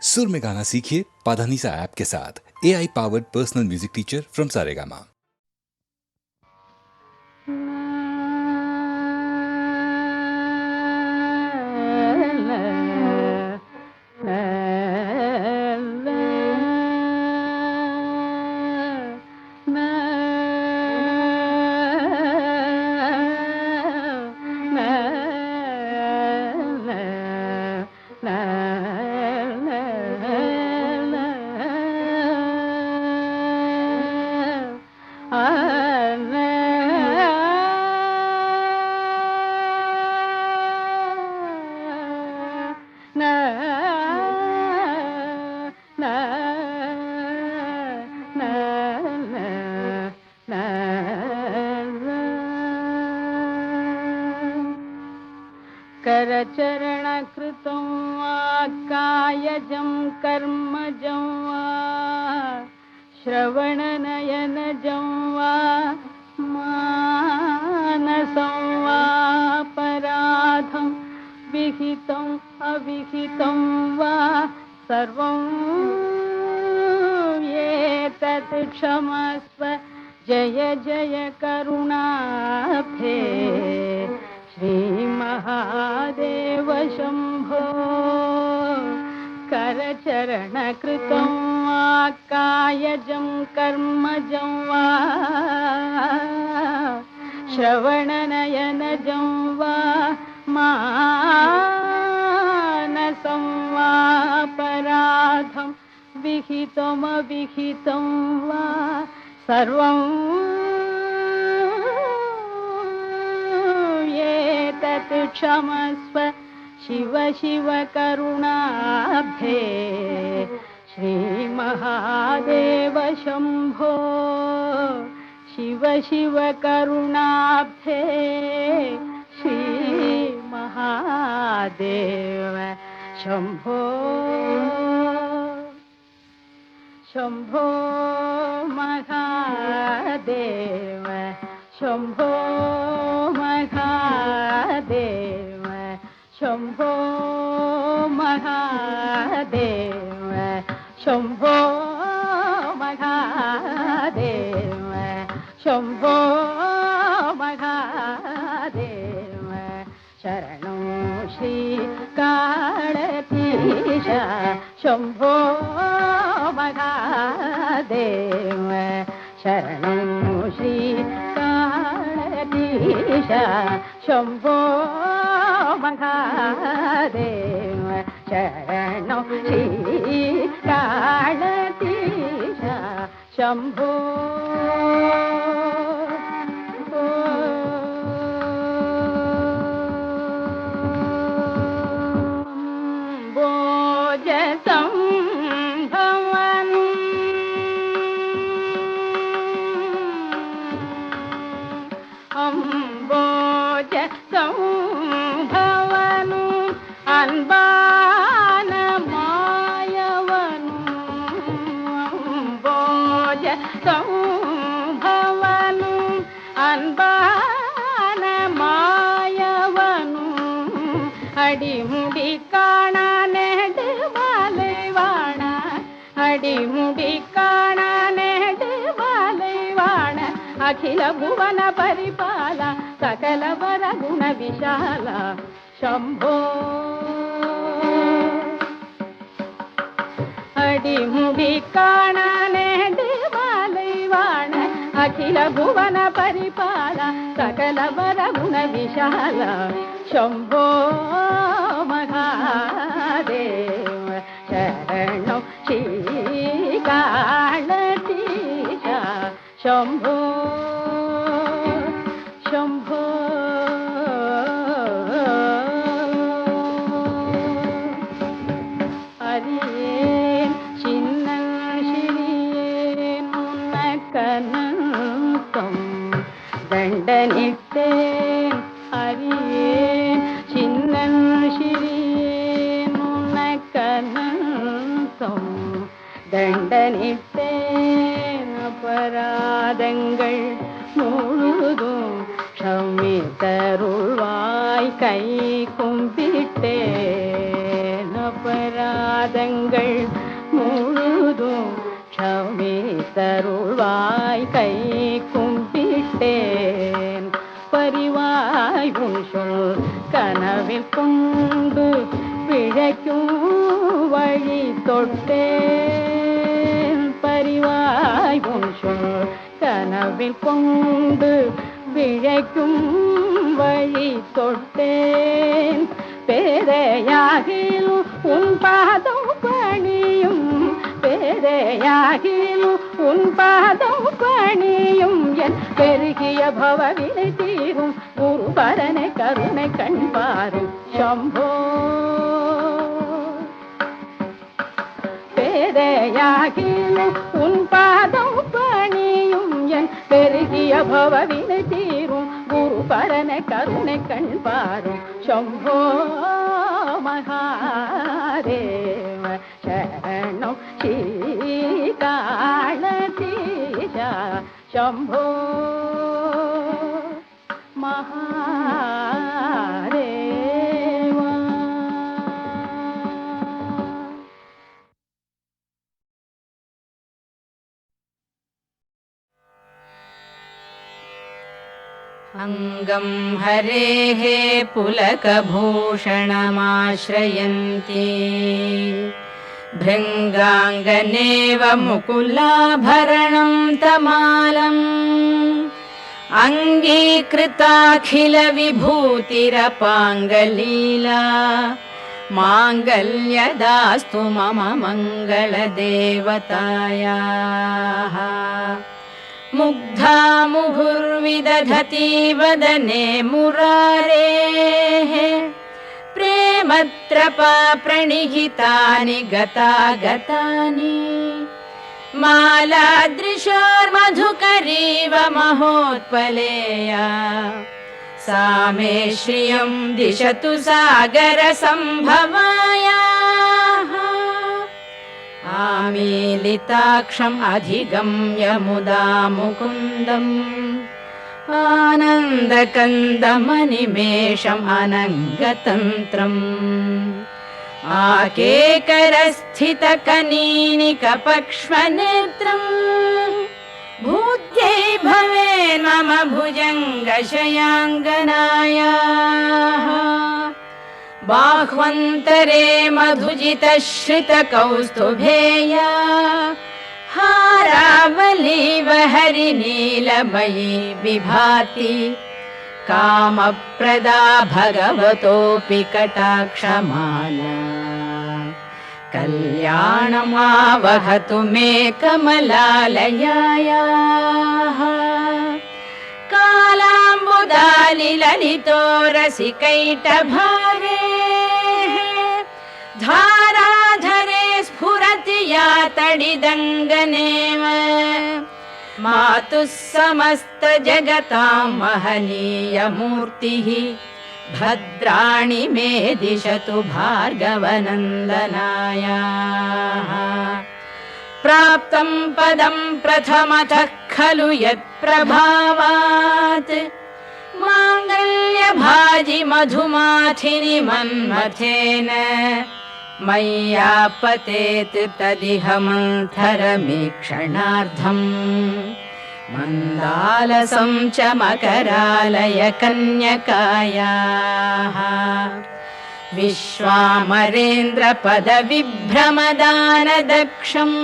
सुर में गाना सीखिए पाधानीसा ऐप के साथ। AI powered personal music teacher from Saregama. करचरणकृतं वा कायजं कर्मजं वा श्रवणनयनजं वा मानसं वा पराधं विहितम् अविहितं वा सर्वं एतत् क्षमस्व। जय जय करुणाब्धे श्रीमहादेव शम्भो। करचरणकृतं वा कायजं कर्मजं वा श्रवणनयनजं वा मानसं वा पराधं विहितमविहितं वा सर्वं एतत् क्षमस्व। शिव शिव करुणाब्धे श्रीमहादेव शम्भो। शिव शिव करुणाब्धे श्रीमहादेव शम्भो। शम्भो महादेव शम्भो महादेव शम्भो महादेव शम्भो महादेव शम्भो महादेव। शरणं श्री काळतीश शम्भो महादेव। शरणं श्री काळतीश शम्भो महादेव। शरणं श्री काळतीश शम्भो। அடிமுடி காண நெடு மாலைவாண அடிமுடி காண நெடு மாலைவாண அகில புவன பரிபால சகல வர குண விஷால शम्भो। अडिमुडी काण नेडु मालैवाण अखिल भुवन परिपाल सकल वर गुण विशाल शम्भो महादेव। शरणं श्रीकाळतीश शम्भो। शम्भो அறியேன் சின்னன் சிறியேன் உனக்கனந்தம் தண்டனிட்டேன். அறியேன் சின்னன் சிறியேன் உனக்கனந்தம் தண்டனிட்டேன். அபராதங்கள் முழுதும் க்ஷமித்தருள்வாய் கை கும்பிட்டேன். அபராதங்கள் பாதங்கள் முழுதும் க்ஷமித்தருள்வாய் கை கும்பிட்டேன் பரிவாய் உன் சொல் கனவில் கொண்டு பிழைக்கும் வழி தொட்டேன் பரிவாய் உன் சொல் கனவில் கொண்டு பிழைக்கும் வழி தொட்டேன் பேதையாகிலும் உன் பாதம் பணியும் பேதையாகிலும் உன் பாதம் பணியும் என் பெருகிய பவவினை தீரும் குருபரனை கருணை கண்பாரும் சம்போ பேதையாகிலும் உன் பாதம் பணியும் என் பெருகிய பவவினை தீரும் குருபரனை கருணை கண்பாரும் शम्भो महादेव शरणं श्रीकालतीशा शम्भो महादेव अङ्गं हरेः पुलकभूषणमाश्रयन्ति भृङ्गाङ्गनेव मुकुलाभरणं तमालम् अङ्गीकृताखिलविभूतिरपाङ्गलीला माङ्गल्यदास्तु मम मङ्गलदेवतायाः मुग्धा मुहुर्विदधति वदने मुरारेः प्रेमत्रपा प्रणिहितानि गतागतानि मालादृशोर्मधुकरीव महोत्पलेया सा मे श्रियं दिशतु सागरसम्भवायाः आमीलिताक्षम् अधिगम्य मुदा मुकुन्दम् आनन्दकन्दमनिमेषम् अनङ्गतन्त्रम् आकेकरस्थितकनीनिकपक्ष्मनेत्रम् भूत्यै भवेन् मम भुजङ्गशयाङ्गनायाः बाह्वन्तरे मधुजितश्रितकौस्तुभेया हारावलीव हरिनीलमयी विभाति कामप्रदा भगवतोऽपि कटाक्षमाला कल्याणमावहतु मे कमलालयायाः कालाम्बुदालिललितो रसिकैटभारे धाराधरे स्फुरति या तडिदङ्गनेव मातुः समस्तजगतां महनीयमूर्तिः भद्राणि मे दिशतु भार्गवनन्दनायाः प्राप्तं पदं प्रथमतः खलु यत्प्रभावात् माङ्गल्यभाजि मधुमाथिनि मन्मथेन मय्यापतेत् तदिह मन्थरमीक्षणार्धम् मन्दालसं च मकरालय कन्यकायाः विश्वामरेन्द्रपदविभ्रमदानदक्षम्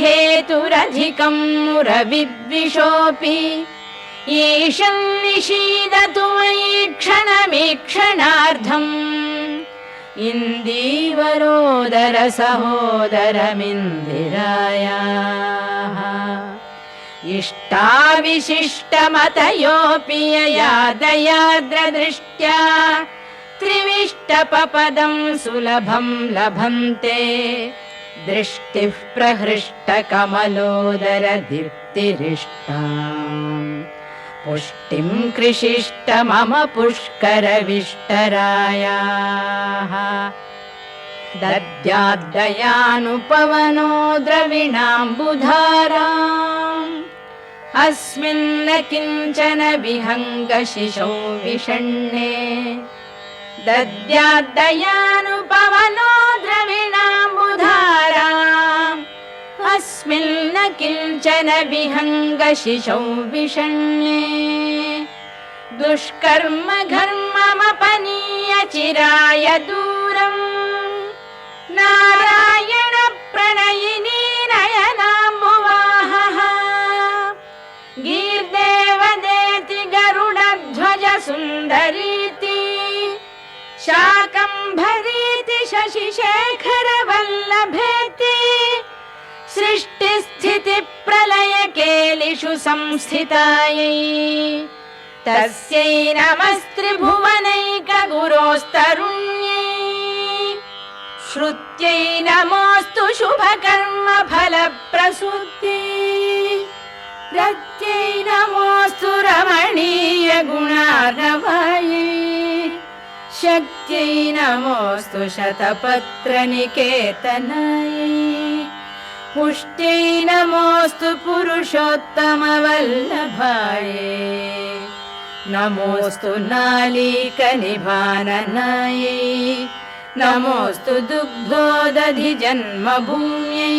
आनन्दहेतुरधिकं मुरविद्विषोऽपि ईशं निषीदतु मयि क्षणमीक्षणार्धम् इन्दीवरोदर सहोदरमिन्दिरायाः इष्टाविशिष्टमतयोऽपि यया दयाद्रदृष्ट्या त्रिविष्टपपदं सुलभं लभन्ते दृष्टिः प्रहृष्टकमलोदर दीप्तिरिष्टाम् पुष्टिं कृषिष्ट मम पुष्करविष्टरायाः दद्याद्दयानुपवनो द्रविणाम्बुधाराम् अस्मिन् किञ्चन विहङ्गशिशौ विषण्णे दद्याद्दयानुपवनो द्रविणाम्बुधाराम् अस्मिन् न किञ्चन विहङ्गशिशौ विषण्ये दुष्कर्म घर्ममपनीय चिराय दूरम् नारायण प्रणयिनी नयनाम्बुवाहः गीर्देवदेति गरुडध्वज सुन्दरीति शाकम्भरीति शशिशेखर वल्लभेति सृष्टिस्थिति प्रलय केलिषु संस्थितायै तस्यै नमस्त्रिभुवनैकगुरोस्तरुण्यै श्रुत्यै नमोऽस्तु शुभकर्म फलप्रसूत्यै रत्यै नमोऽस्तु रमणीय गुणार्णवायै शक्त्यै नमोऽस्तु शतपत्रनिकेतनायै पुष्ट्यै नमोऽस्तु पुरुषोत्तमवल्लभायै नमोऽस्तु नालीकनिभाननायै नमोऽस्तु दुग्धोदधिजन्मभूम्यै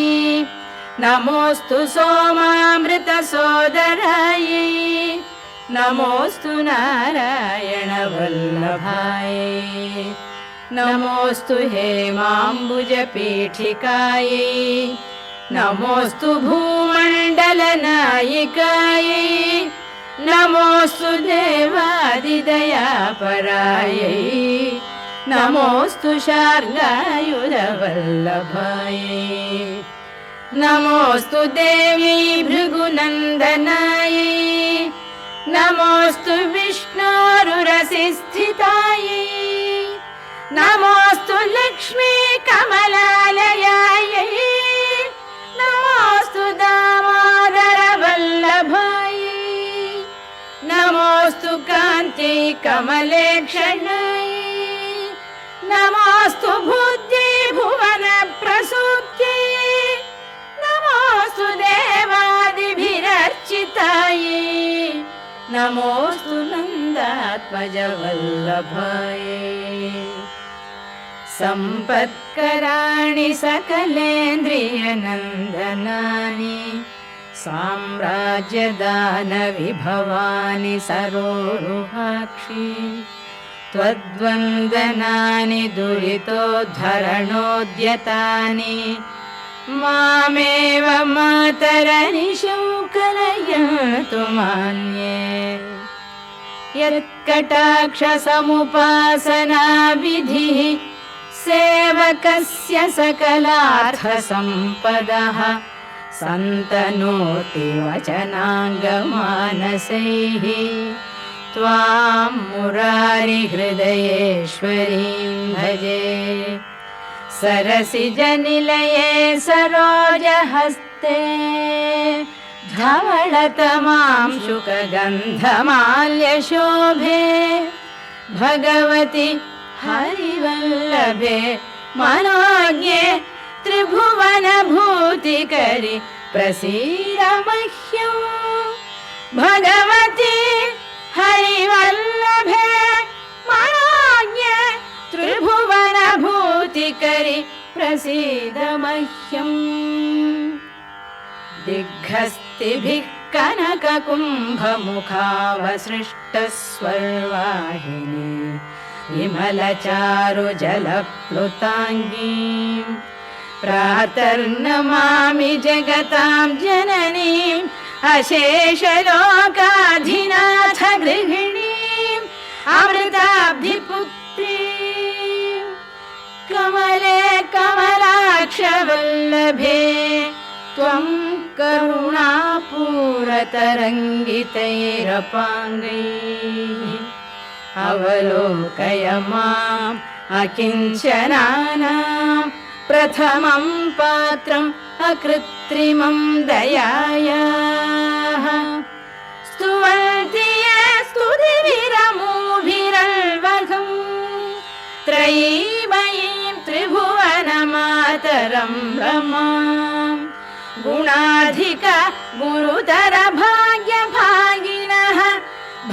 नमोऽस्तु सोमामृतसोदरायै नमोऽस्तु नारायणवल्लभायै नमोऽस्तु हेमाम्बुजपीठिकायै नमोऽस्तु भूमण्डलनायिकायै नमोऽस्तु देवादिदयापरायै नमोऽस्तु शार्ङ्गायुधवल्लभायै नमोऽस्तु देवी भृगुनन्दनायै नमोऽस्तु विष्णोरुरसिस्थितायै नमोऽस्तु लक्ष्मी कमलालयायै नमोऽस्तु दामोदर वल्लभायै नमोऽस्तु कान्त्यै कमलेक्षणायै नमोऽस्तु भूत्यै भुवन प्रसूत्यै नमोऽस्तु देवादिभिरर्चितायै नमोऽस्तु नन्दात्मज वल्लभायै सम्पत्कराणि सकलेन्द्रियनन्दनानि साम्राज्यदानविभवानि सरोरुहाक्षि त्वद्वन्दनानि दुरितोद्धरणोद्यतानि मामेव मातरनिशौ कलयन्तु मान्ये यत्कटाक्षसमुपासनाविधिः सेवकस्य सकलार्थसम्पदः सन्तनोति वचनाङ्गमानसैः त्वां मुरारिहृदयेश्वरीं भजे सरसिजनिलये सरोजहस्ते धवलतमां शुकगन्धमाल्यशोभे भगवति हरिवल्लभे मनोज्ञे त्रिभुवनभूतिकरि प्रसीद मह्यम् भगवति हरिवल्लभे मनोज्ञे त्रिभुवनभूतिकरि प्रसीद मह्यम् दिग्हस्तिभिः कनककुम्भमुखावसृष्टस्वर्वाहिनी विमलचारुजलप्लुताङ्गीं प्रातर्नमामि जगतां जननीम् अशेषलोकाधिनाथ गृहिणीम् अमृताब्धिपुत्रीम् कमले कमलाक्षवल्लभे त्वं करुणापूरतरङ्गितैरपाङ्गैः अवलोकय माम् अकिञ्चनानां प्रथमं पात्रम् अकृत्रिमं दयायाः स्तुवन्ति ये स्तुतिभिरमूभिरल्वघम् त्रयीमयीं त्रिभुवनमातरं रमाम् गुणाधिक गुरुतर भाग्यभागिनः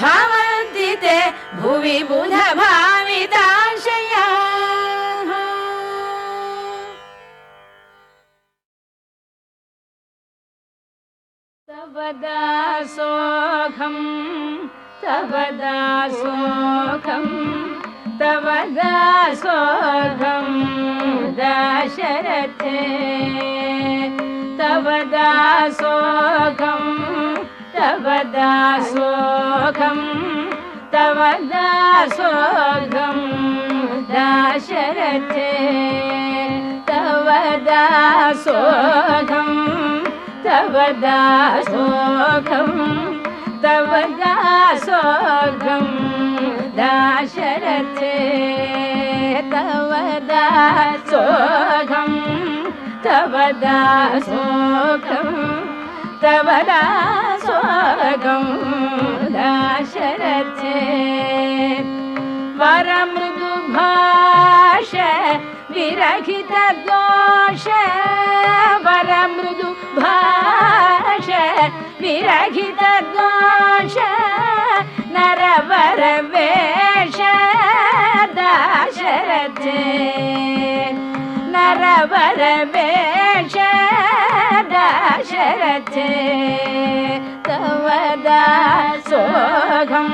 भवन्ति ते भुवि बुध भाविताश तव दासोऽहं तव दासोऽहं तव दासोऽहं दाशरथे तव दासोऽहं तव दासोऽहं तव दासोऽहं दाशरथे तव दासोऽहं तव दासोऽहं तव दासोऽहं दाशरथे तव दासोऽहं तव दासोऽहं तव दासोऽहं दाशरथे वरमृदुभाष विरहित दोष वरमृदुभाष विरहित दोष नरवर वेश दाशरथे नरवर वेश दाशरथे तव दासोऽहं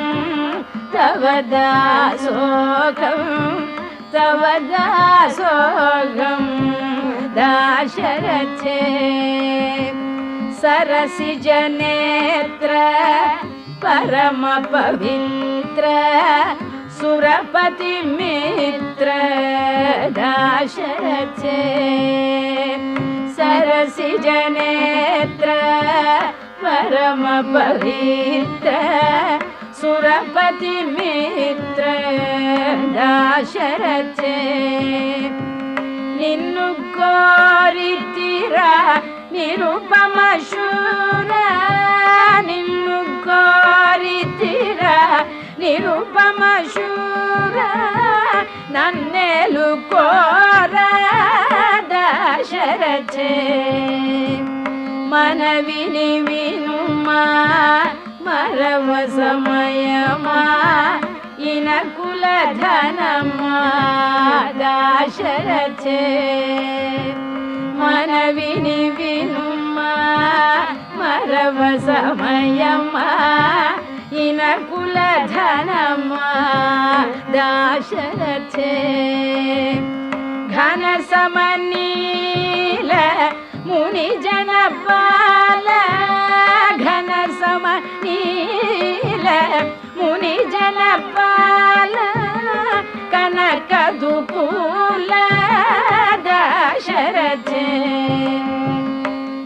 तव दासोऽहं तव दासोऽहं दाशरथे सरसिजनेत्र परम पवित्र सुरपतिमित्र दाशरथे सरसिजनेत्र परम पवित्र सुरपतिमित्र दाशरथे निन्नु कोरितिर निरुपम शूर निन्नु कोरितिर निरुपम शूर नन्नेलु कोर दाशरथे मनविनि विनुमा मरव समयमा इनकुल धनमा दाशरथे मनविनि विनुमा मरव समयमा इनकुल धनमा दाशरथे घन समनील मुनि जनपाल घन समनील मुनि जनपाल कनक दुकूल दाशरथे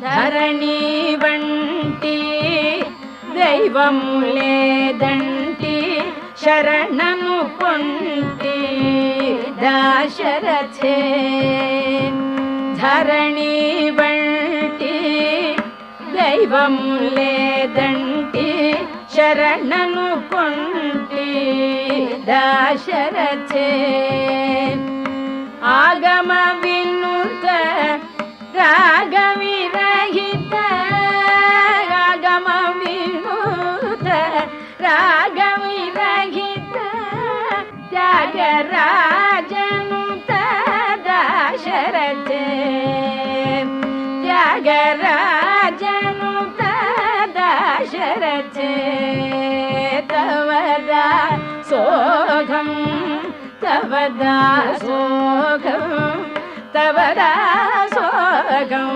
धरणी वंटी दैवमुले दंटी शरणनु कुंटी दाशरथे धरणी वंटी दैवमुले दंटी शरणनु कुंटी दाशरथे आगम विनुत राग विरहित आगम विनुत राग विरहित त्यागराजनुत दाशरथे त्यागराजनुत दाशरथे तव दासोऽहं तव दासोऽहं तव दासोऽहं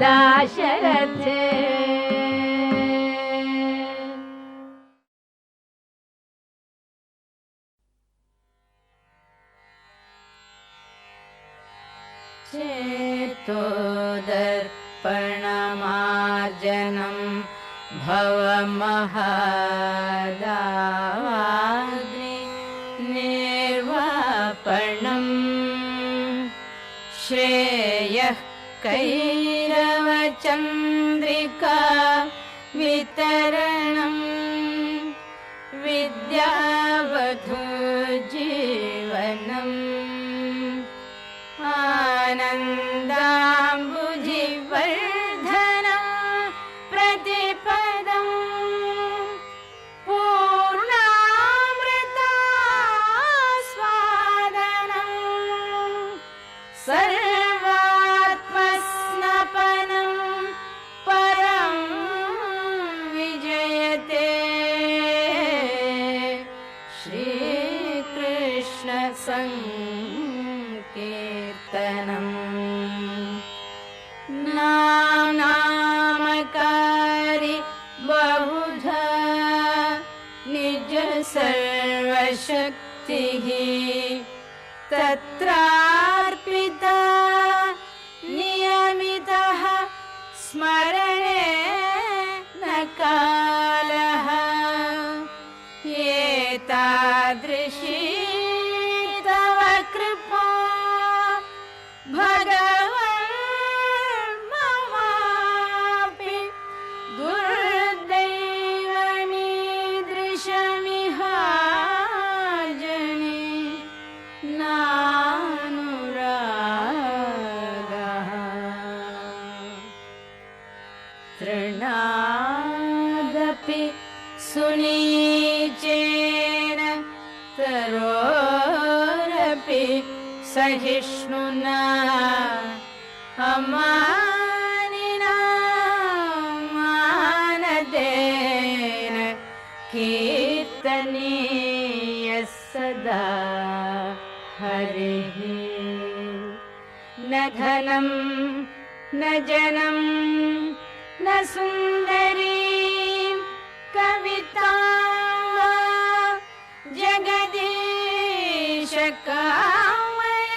दाशरथे चेतोदर्पणमार्जनं भवमहादावाग्नि निर्वापणम् श्रेयः कैरवचन्द्रिका वितरणम् विद्यावधूजीवनम् आनन्दाम्बुजिवर्धनं प्रतिपदं पूर्णामृतास्वादनं सर्वात्मस्नपनं परम् नामकारी बहुधा निज सर्वशक्तिः तत्रार्पिता नियमितः स्मरणे न कालः एतादृशी तव कृपा भगवन् ममापि दुर्दैवमीदृशमिहार्जने नानुरागः तृणादपि सुनीचेन तरोरपि सहिष्णुना अमानिना मानदेन कीर्तनीय सदा हरिः न धनं न जनं न सुन्दरी कविता जगदीश कामय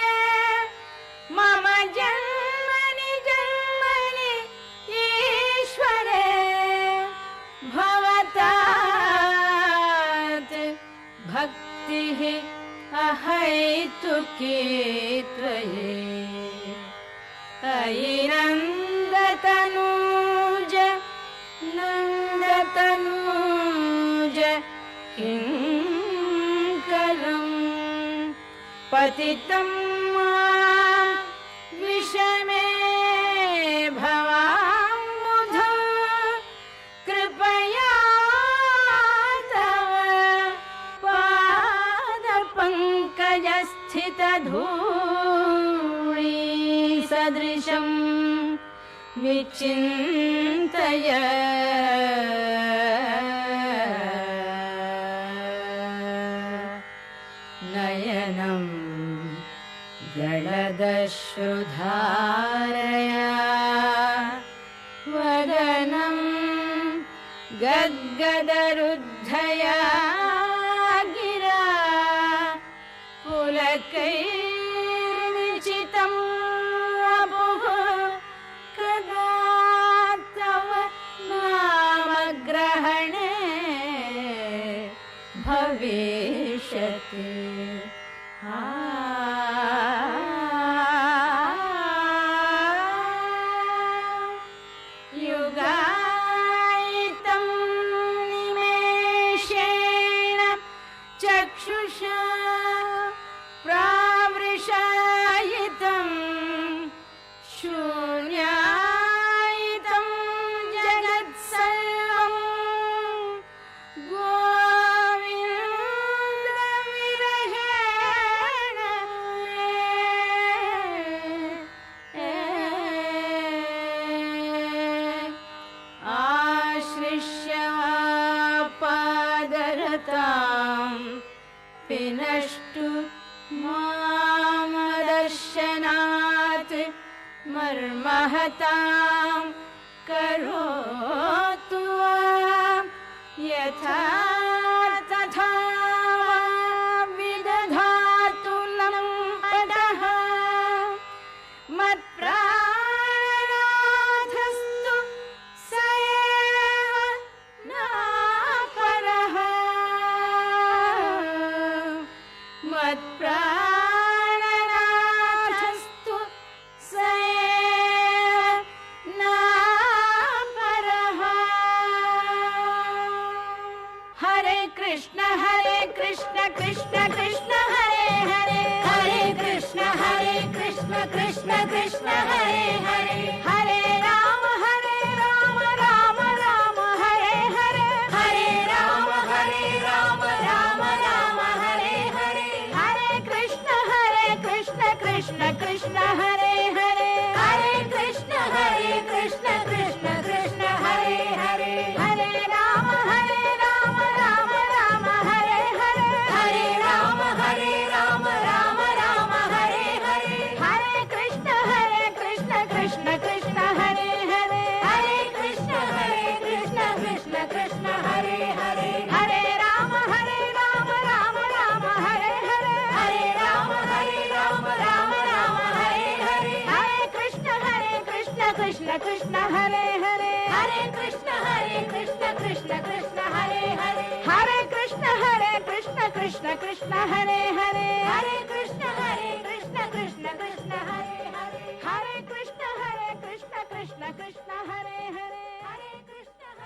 मम जन्मनि जन्मनि ईश्वरे भवतात् भक्तिः अहैतुकी त्वयि अयि नन्दतनूज नन्दतनूज किङ्करम् पतितं मां विषमे भवाम्बुधौ कृपया तव पादपङ्कजस्थितधूळी सदृशं विचिन्तय नयनं गलदश्रुधारया वदनं गद्गदरुद्धया गिरा पुलकैर्निचितं वपुः कदा तव नामग्रहणे भविष्यति युगायितं निमेषेण चक्षुषा प्रावृषायितं शून्यायितं जगत्सर्वं गोविन्दविरहेण आश्लिष्य पादरतां विनष्टु मामदर्शनात् मर्महतां करोतु यथा तथा विदधातु नं पटः मत्प्राणनाथस्तु स एव नापरः मत्प्राणनाथस्तु स एव नापरः हरे Krishna Krishna Krishna Hare Hare Hare Krishna Krishna Krishna Hare Hare Hare Ram Ram Ram Hare Hare Hare Ram Ram Ram Hare Hare Hare Krishna Krishna Krishna Hare Hare Hare Krishna Krishna Krishna Hare Hare Hare Ram Ram Hare Hare Hare Ram Ram Hare Hare Hare Krishna Hare Hare Hare Krishna Krishna Krishna Hare Hare Hare Krishna Krishna Krishna Hare Hare Hare Krishna Krishna Krishna Hare Hare Hare Krishna Krishna Krishna Hare Hare Hare Krishna Krishna Krishna Hare Hare Hare Krishna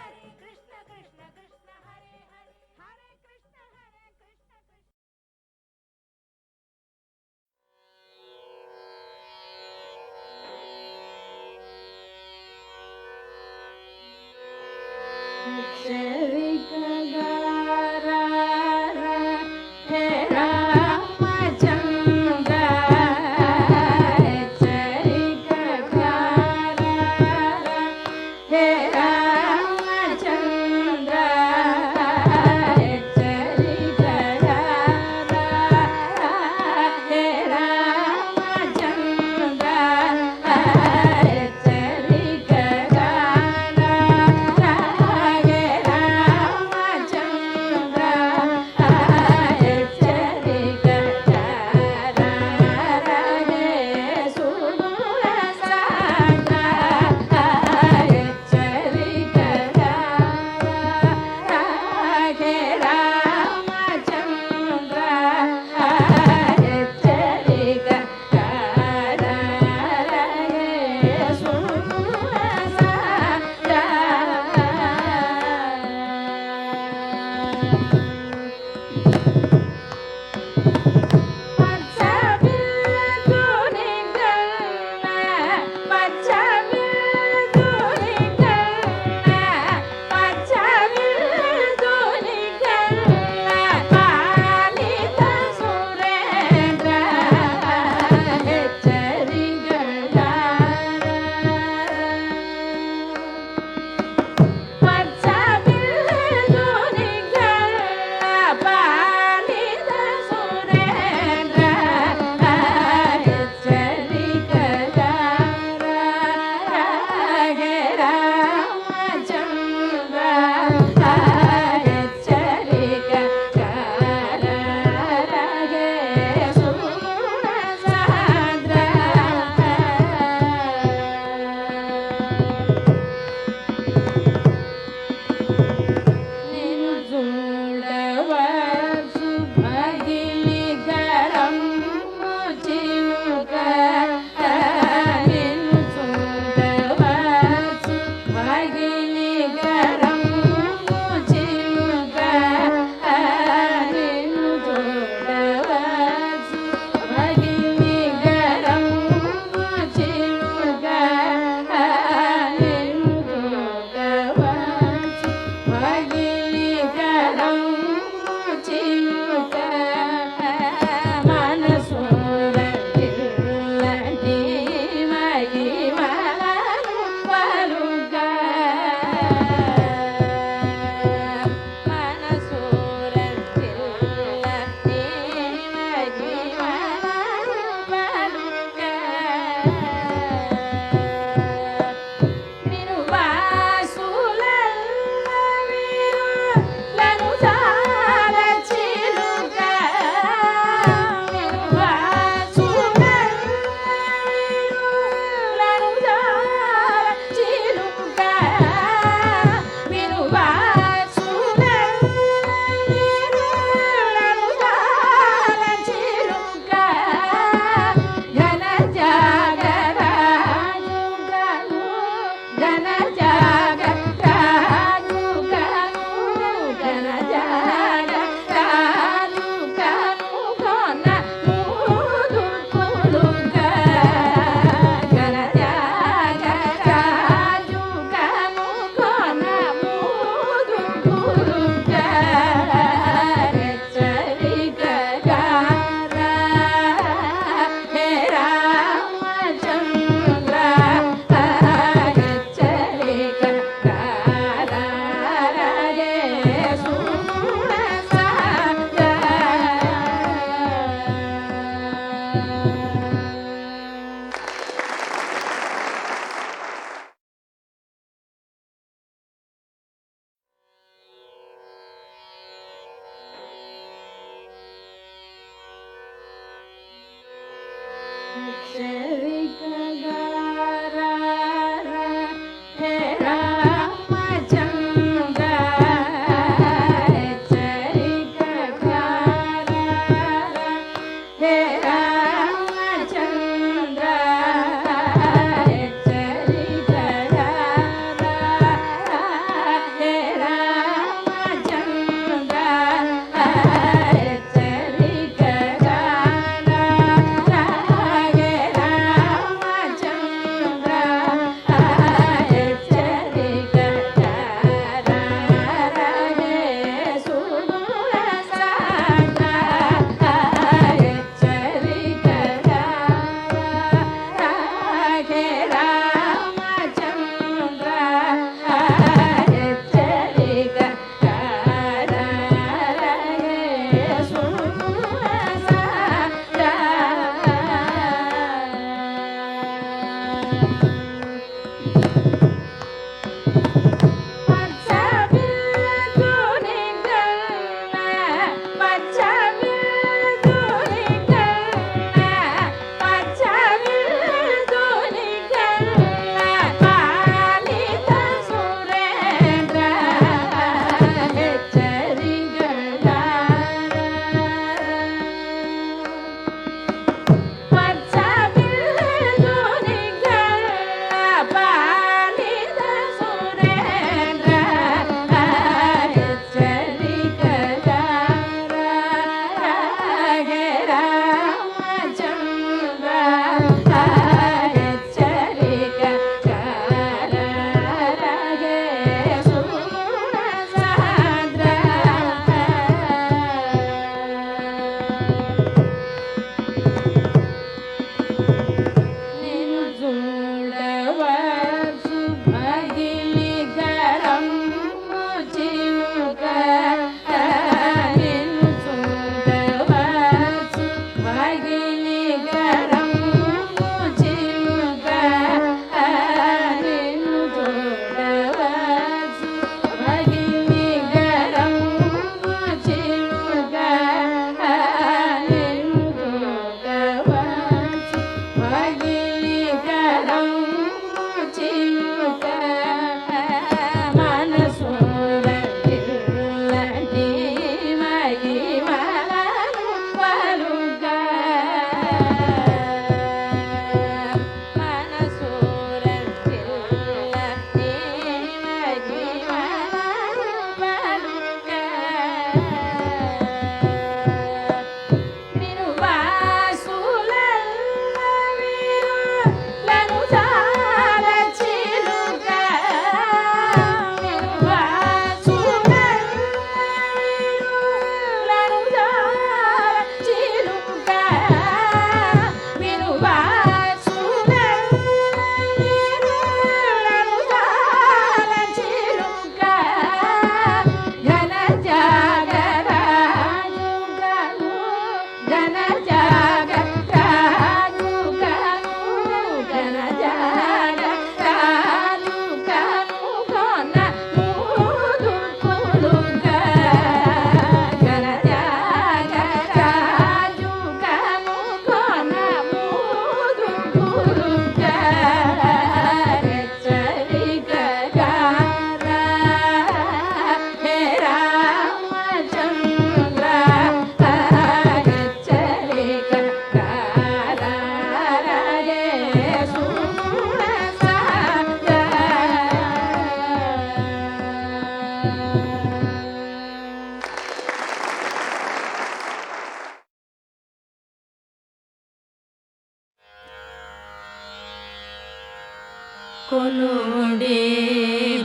కొనుడి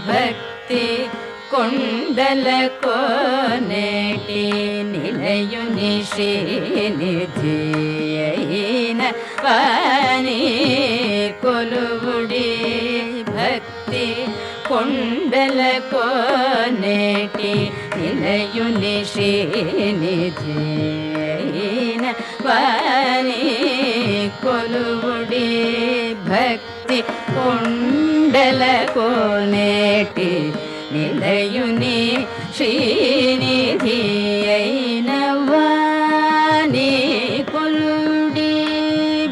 భక్తి కొండల కోనేటి నిలయుని శ్రీనిధి అయిన వాణి కొలువుడి భక్తి కొండల కోనేటి నిలయుని శ్రీనిధి అయిన వాణి కొలువుడి భక్తి కొండల కోనేటి నిలయుని శ్రీనిధి అయిన వాణి కొలుడి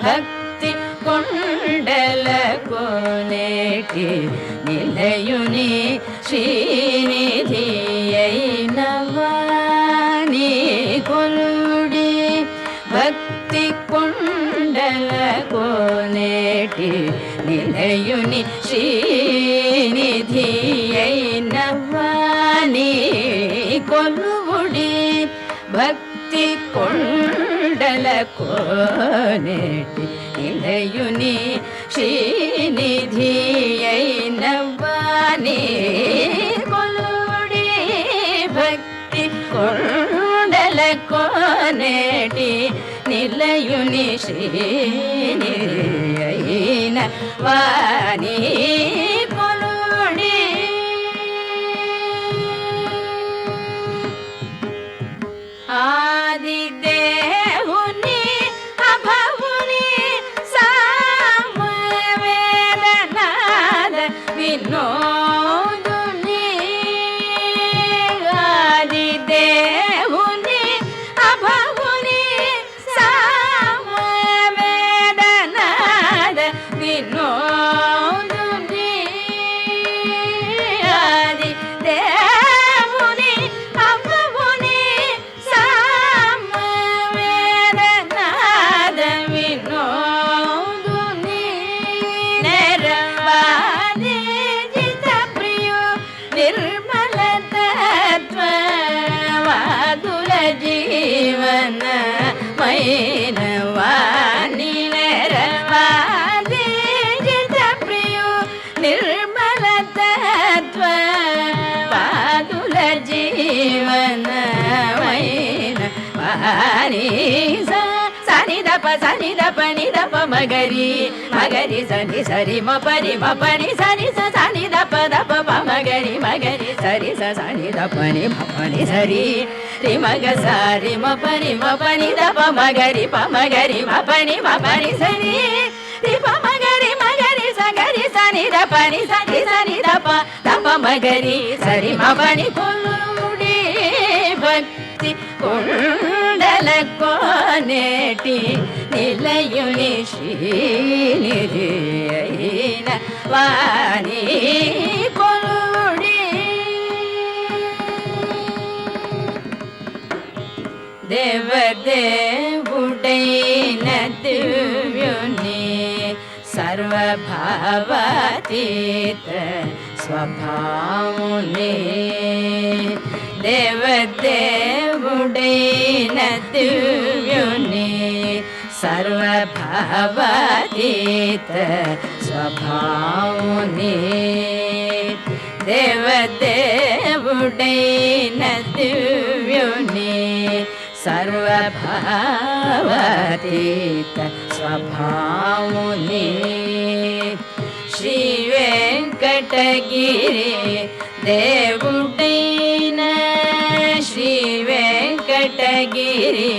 భక్తి కొండల కోనేటి నిలయుని శ్రీనిధి అయిన వాణి కొలుడి భక్తి కొండల కోనేటి నిలయుని శ్రీనిధి అయిన వాణి కొలువుడి భక్తి కొండల కోనేటి నిలయుని శ్రీనిధి అయిన వాణి కొలువుడి భక్తి కొండల కోనేటి నిలయుని శ్రీనిధి అయిన వాణి కొలుడి ఆది దేవుని అభవుని సామవేదుని దప సని దప ని దప మగరి మగరి సని సరి మ పరి మ పని సని స సని దప దప ప మగరి మగరి సరి స సని దప ని మ పని సరి రి మగ సరి మ పరి మ పని దప మగరి ప మగరి మ పని సరి రి ప మగరి మగరి సగరి సని దప ని సని దప దప మగరి సరి మ పని కొలుడి భక్తి కుండల కోనేటి నిలయుని శ్రీనిధియైన వాణి కొలుడి దేవదేవుడైన దివ్యుని సర్వభావాతీత స్వభావుని దేవదేవుడైన దివ్యుని సర్వభావాతీత స్వభావుని దేవదేవుడైన దివ్యుని సర్వభావాతీత స్వభావుని శ్రీ వెంకటగిరి దేవుడైన శ్రీ వెంకటగిరి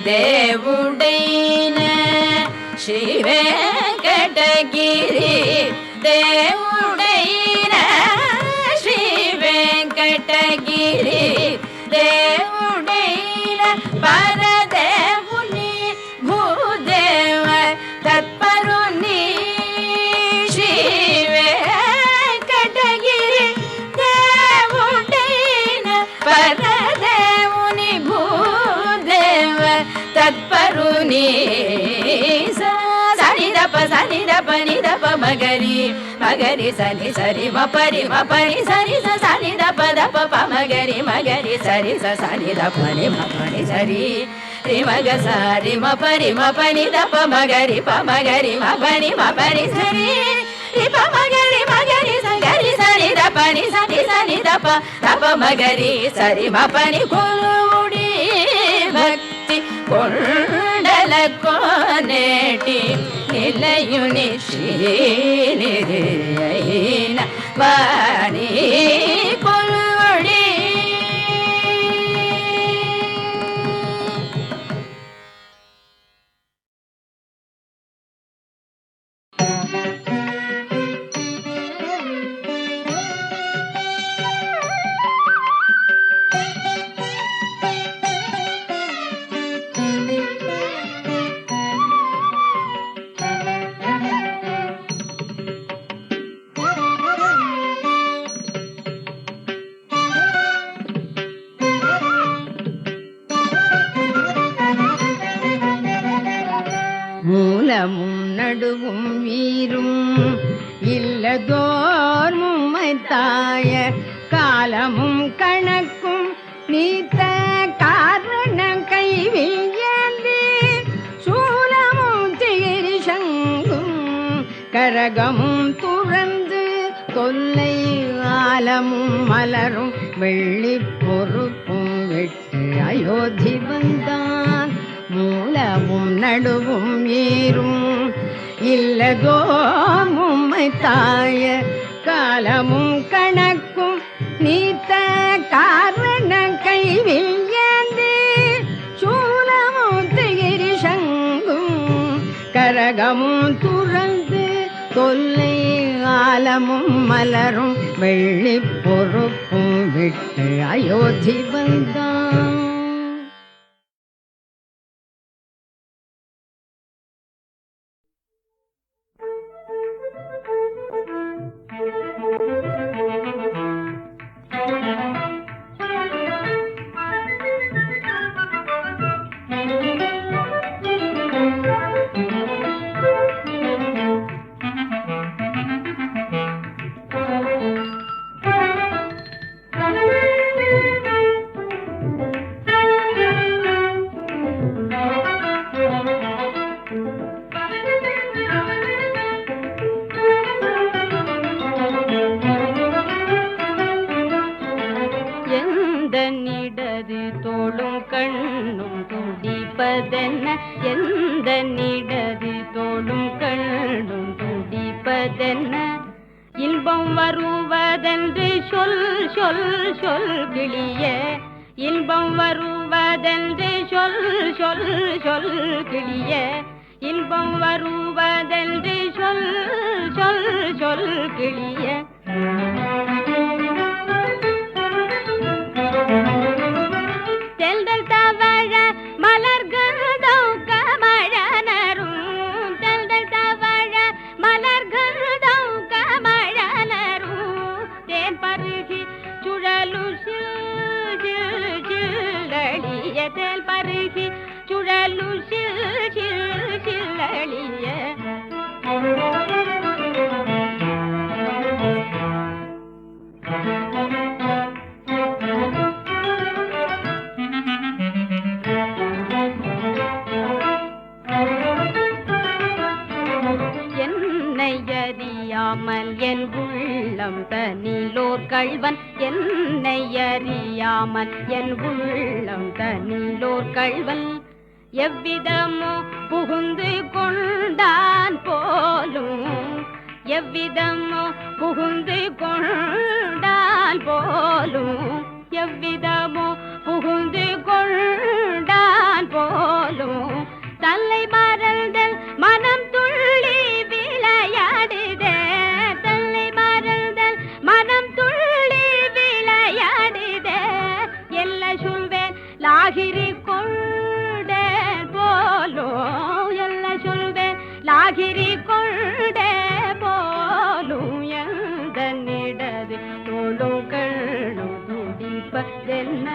దేవుడైన శ్రీ వెంకటగిరి దేవుడైన శ్రీ వెంకటగిరి దేవుడైన పరదేవుని భూదేవ తత్పరుని శ్రీ వెంకటగిరి దేవుడైన పరదేవుని భూదేవ తత్పరుని సని దప ని దప మగరి మగరి సని సరి మ పరి సరి స సని దప దప ప మగరి మగరి సరి స సని దప ని మ పని సరి రి మగ సరి మ పరి దప మగరి ప మగరి మ పని సరి రి ప మగరి సగరి సరి దప ని సని దప దప మగరి సరి మ పని కొలుడి భక్తి కొండల కోనేటి నిలయుని శ్రీనిధియైన వాణి కొలుడి மூலமும் நடுவும் வீரும் இல்லதோர் மும்மைத்தாய காலமும் கணக்கும் நீத்த காரண கைவில் ஏந்தி சூலமும் திகிரி சங்கும் கரகமும் துறந்து தொல்லை ஆலமும் மலரும் வெள்ளி பொறுப்பும் விட்டு அயோத்தி வந்தான் மூலமும் நடுவும் ஏறும் இல்லதோ மும்மை தாய காலமும் கணக்கும் நீத்த காரண கைவில் ஏந்தி சூலமும் திகிரி சங்கும் கரகமும் துறந்து தொல்லை ஆலமும் மலரும் வெள்ளி பொறுப்பும் விட்டு அயோத்தி வந்தான் வருவதென்ன இன்பம் வருவதென்று சொல் சொல் சொல் கிளியே இன்பம் வருவதென்று சொல் சொல் சொல் கிளியே இன்பம் வருவதென்று சொல் சொல் சொல் கிளியே தெல்தல் தவழ மலர்கள் தௌக்க மழனரும் தெல்தல் தவழ மலர்கள் தௌக்க மழனரும் தேன் பருகி சுழலு சில்லளிய தேல் பருகி சுழலு சில்லளிய அறியாமல் என் உள்ளம் தனிலோர் கள்வன் என்னை அறியாமல் என் உள்ளம் தனிலோர் கள்வன் எவ்விதமோ புகுந்து கொண்டான் போலும் எவ்விதமோ புகுந்து கொண்டான் போலும் எவ்விதமோ புகுந்து கொண்டான் போலும் தல்லை மறந்தல் மனம் துள்ளி விளையாடுதே தல்லை மறந்தல் மனம் துள்ளி விளையாடுதே எல்ல சொல்வேன் லாகிரி கொண்டே போலும் எல்ல சொல்வேன் லாகிரி கொண்டே போலும் எந்த நிடது தோளும் கண்ணும் துடிப்பதென்ன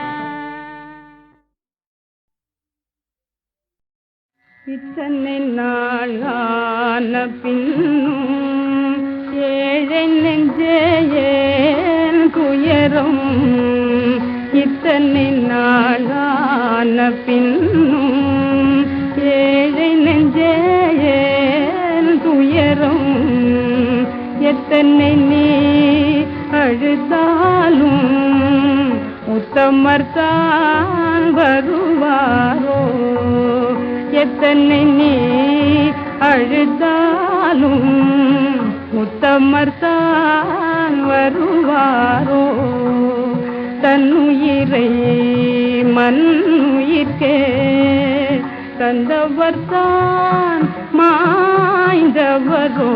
இத்தனை நாள் ஆன பின்னும் ஏழை நெஞ்சேன் துயரும் இத்தனை நாள் ஆன பின்னும் ஏழை நெஞ்சேன் துயரும் எத்தனை நீ அழுதாலும் உத்தமர்தான் வருவாரோ எத்தனை நீ அழுதாலும் உத்தமர்தான் வருவாரோ தன்னுயிரை மண்ணுயிர்க்கே தந்தவர்தான் மாய்ந்தவரோ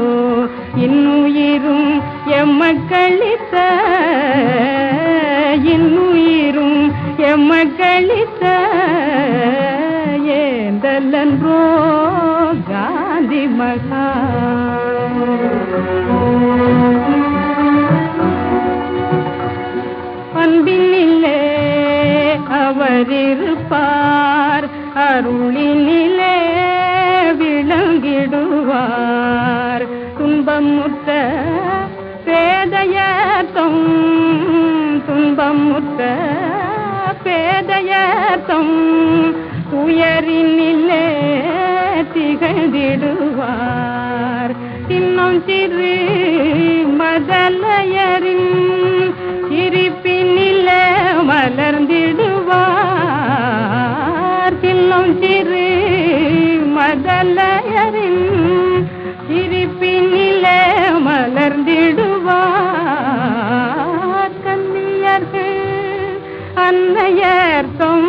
இன்னுயிரும் எம்மக்களித்த இன்னுயிரும் எம்மக்களித்த ஏந்தலன்றோ காந்தி மகா அன்பினிலே அவர் இருப்பார் அருளினிலே விளங்கிடுவார் துன்பமுற்ற பேதையர்த்தம் துன்பமுற்ற பேதையர்த்தம் உயரினிலே திகழ்ந்திடுவார் இன்னும் சிறு மதலையரின் சிரிப்பினிலே மலர்ந்திடுவார் இன்னும் சிறு மதலையரின் சிரிப்பினிலே மலர்ந்திடுவார் கன்னியர்கள் அன்னையர்த்தம்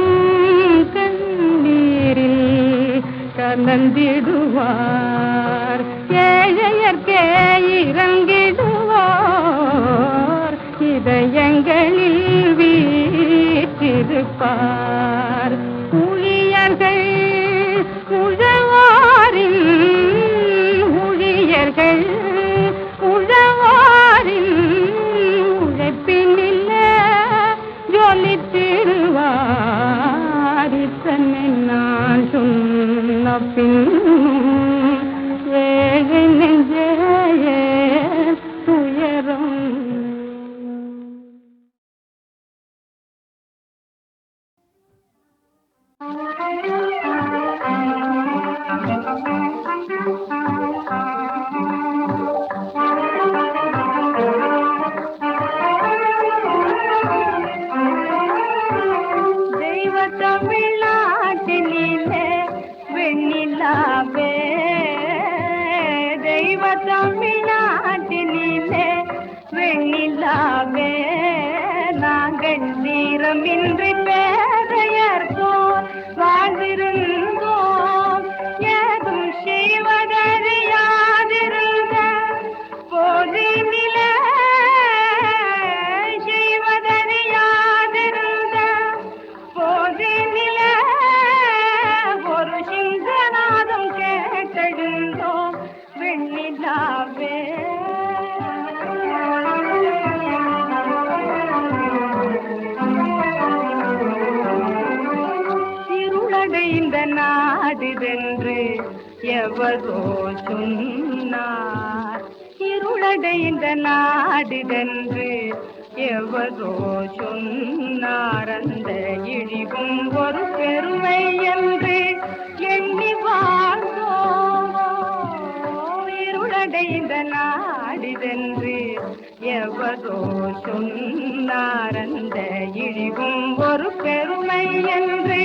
கலந்திடுவார் ஏழையர்க்கே இறங்கிடுவார் இதயங்களில் வீற்றிருப்பார் ஊழியர்கள் உழவாரின் ஊழியர்கள் உழவாரின் உழைப்பினில்லை ஜொலித்திடுவார் இத்தனை நான் சொன்ன பின் ஏழை நெஞ்சே துயரம் தெய்வ தமிழ்நாட்டினிலே நாட்டினிலே வெண்ணிலாவே நாங்கள் தீரமின்றி பேதையர் போல் வாழ்ந்திருந்தோம். ஏதும் செய்வதறியாதிருந்த போதினிலே செய்வதறியாதிருந்த போதினிலே ஒரு சிங்கநாதம் கேட்டெழுந்தோம் வெண்ணிலாவே. இருளடைந்த நாடுதென்று எவரோ சொன்னார். இருளடைந்த நாடுதென்று எவரோ சொன்னார். அந்த இழிவும் ஒரு பெருமை என்று எண்ணி வாழ்ந்தோம். இருளடைந்த நாடுதென்று எவரோ சொன்னார். அந்த இழிவும் ஒரு பெருமை என்று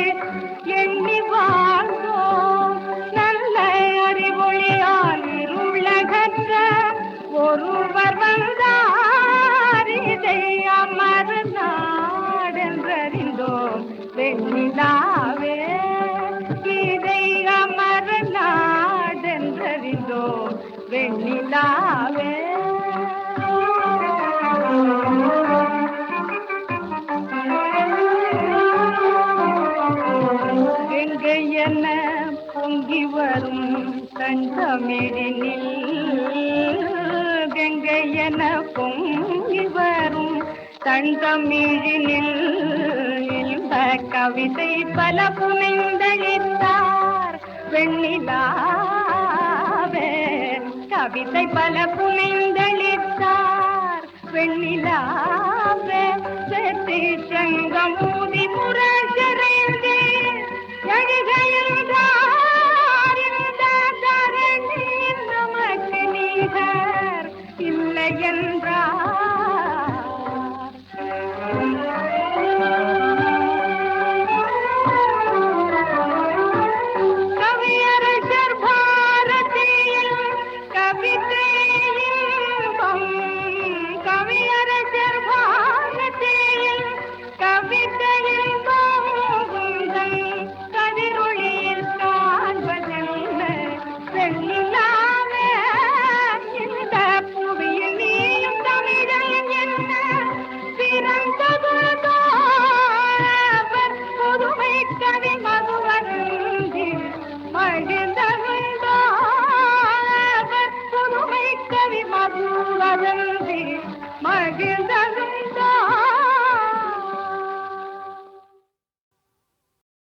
எண்ணி வாழ்ந்தோம். நல்ல அறிவொளியால் இருளகற்ற ஒருவர் வந்தார். இதை அமர் நாடென்றறிந்தோம் வெண்ணிலாவே. இதை அமர் நாடென்றறிந்தோம் வெண்ணிலாவே. கங்கையென பொங்கி வரும் தண்டமிழினில் கங்கையென பொங்கி வரும் தண்டமிழினில் இந்த கவிதை பல புனைந்தளித்தார் வெண்ணிலாவே. கவிதை பல புனைந்தளித்தார் வெண்ணிலாவே. செத்தி சங்கமூதி முரசறைந்து எழுகையில்தார் இந்த தரணி நமக்கு நீகர் இல்லை என்றார். கவியரசர் பாரதியில் கவிதை இன்பம். கவியரசர் பாரதியில் கவிதை இன்பம் கதிரொளியில் காண்பதல்ல வெண்ணிலாவே. இந்த புவியில் நீயும் தமிழன் என்ன பிறந்த